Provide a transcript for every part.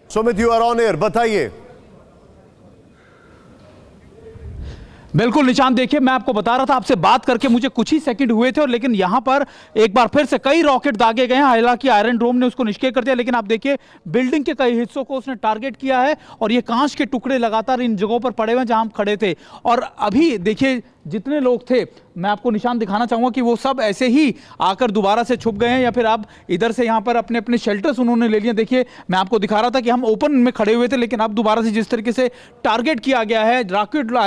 Sumit, you are on air, बताइए। बिल्कुल निशांत, देखिए मैं आपको बता रहा था, आपसे बात करके मुझे कुछ ही सेकंड हुए थे और लेकिन यहां पर एक बार फिर से कई रॉकेट दागे गए हैं। हालांकि आयरन डोम ने उसको निष्क्रिय कर दिया, लेकिन आप देखिए बिल्डिंग के कई हिस्सों को उसने टारगेट किया है और ये कांच के टुकड़े लगातार इन जगहों पर पड़े हुए हैं जहां हम खड़े थे। और अभी देखिए जितने लोग थे, मैं आपको निशान दिखाना चाहूंगा कि वो सब ऐसे ही आकर दोबारा से छुप गए हैं या फिर आप इधर से यहां पर अपने अपने शेल्टर्स उन्होंने ले लिए। देखिए मैं आपको दिखा रहा था कि हम ओपन में खड़े हुए थे, लेकिन अब दोबारा से जिस तरीके से टारगेट किया गया है,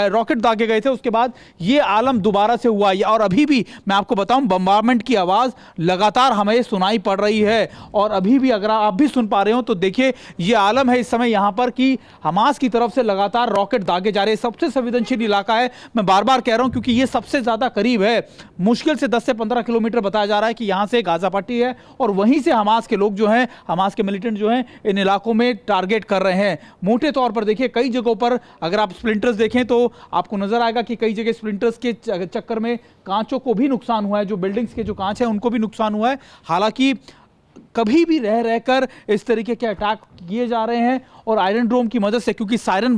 रॉकेट दागे गए थे, उसके बाद ये आलम दोबारा से हुआ। और अभी भी मैं आपको बताऊं, बम्बारमेंट की आवाज लगातार हमें सुनाई पड़ रही है और अभी भी अगर आप भी सुन पा रहे हो तो देखिए ये आलम है इस समय यहां पर कि हमास की तरफ से लगातार रॉकेट दागे जा रहे हैं। सबसे संवेदनशील इलाका है, मैं बार बार कह रहा हूं, क्योंकि ये सबसे ज्यादा करीब है। मुश्किल से 10 से 15 किलोमीटर बताया जा रहा है कि यहां से गाजा पट्टी है और वहीं से हमास के लोग जो हैं, हमास के मिलिटेंट जो हैं, इन इलाकों में टारगेट कर रहे हैं। मोटे तौर पर देखिए कई जगहों पर अगर आप स्प्लिंटर्स देखें तो आपको नजर आएगा कि कई जगह स्प्लिंटर्स के चक्कर में कांचों को भी नुकसान हुआ है, जो बिल्डिंग्स के जो कांच है उनको भी नुकसान हुआ है। हालांकि कभी भी रह रहकर इस तरीके के अटैक किए जा रहे हैं और आयरन ड्रोम की मदद से, क्योंकि सायरन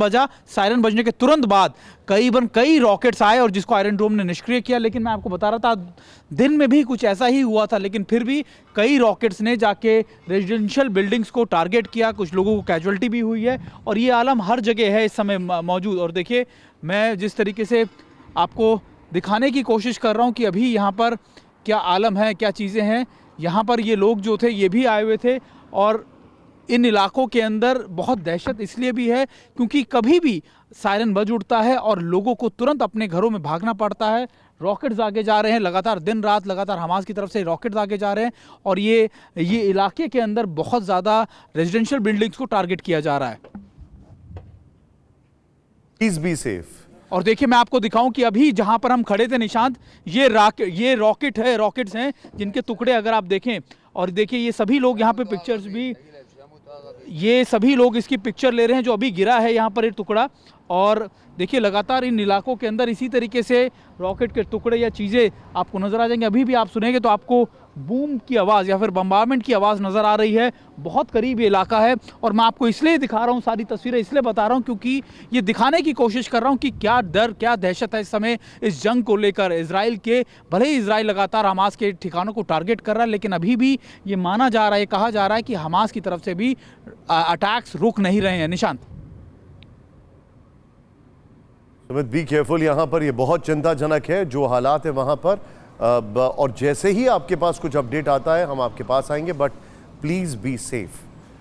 बजने के तुरंत बाद कई रॉकेट्स आए और जिसको आयरन ड्रोम ने निष्क्रिय किया। लेकिन मैं आपको बता रहा था दिन में भी कुछ ऐसा ही हुआ था, लेकिन फिर भी कई रॉकेट्स ने जाके रेजिडेंशियल बिल्डिंग्स को टारगेट किया, कुछ लोगों को कैजुअल्टी भी हुई है और ये आलम हर जगह है इस समय मौजूद। और देखिए मैं जिस तरीके से आपको दिखाने की कोशिश कर रहा हूँ कि अभी यहाँ पर क्या आलम है, क्या चीज़ें हैं। यहाँ पर ये लोग जो थे ये भी आए हुए थे और इन इलाकों के अंदर बहुत दहशत इसलिए भी है क्योंकि कभी भी सायरन बज उठता है और लोगों को तुरंत अपने घरों में भागना पड़ता है। रॉकेट्स आगे जा रहे हैं लगातार, दिन रात लगातार हमास की तरफ से रॉकेट्स आगे जा रहे हैं और ये इलाके के अंदर बहुत ज़्यादा रेजिडेंशियल बिल्डिंग्स को टारगेट किया जा रहा है। Please be safe. और देखिए मैं आपको दिखाऊं कि अभी जहां पर हम खड़े थे निशांत, ये रॉकेट्स हैं जिनके टुकड़े अगर आप देखें, और देखिए ये सभी लोग यहाँ पे पिक्चर्स भी, ये सभी लोग इसकी पिक्चर ले रहे हैं जो अभी गिरा है यहाँ पर एक टुकड़ा। और देखिए लगातार इन इलाकों के अंदर इसी तरीके से रॉकेट के टुकड़े या चीज़ें आपको नज़र आ जाएंगे। अभी भी आप सुनेंगे तो आपको बूम की आवाज़ या फिर बम्बारमेंट की आवाज़ नज़र आ रही है। बहुत करीब ये इलाका है और मैं आपको इसलिए दिखा रहा हूँ, सारी तस्वीरें इसलिए बता रहा हूँ क्योंकि ये दिखाने की कोशिश कर रहा हूँ कि क्या डर, क्या दहशत है इस समय इस जंग को लेकर। इजराइल के, भले ही इजराइल लगातार हमास के ठिकानों को टारगेट कर रहा है, लेकिन अभी भी ये माना जा रहा है, कहा जा रहा है कि हमास की तरफ से भी अटैक्स रुक नहीं रहे हैं। Nishant, Sumit, be careful. यहाँ पर ये बहुत चिंताजनक है जो हालात है वहाँ पर, और जैसे ही आपके पास कुछ अपडेट आता है हम आपके पास आएंगे, बट प्लीज बी सेफ।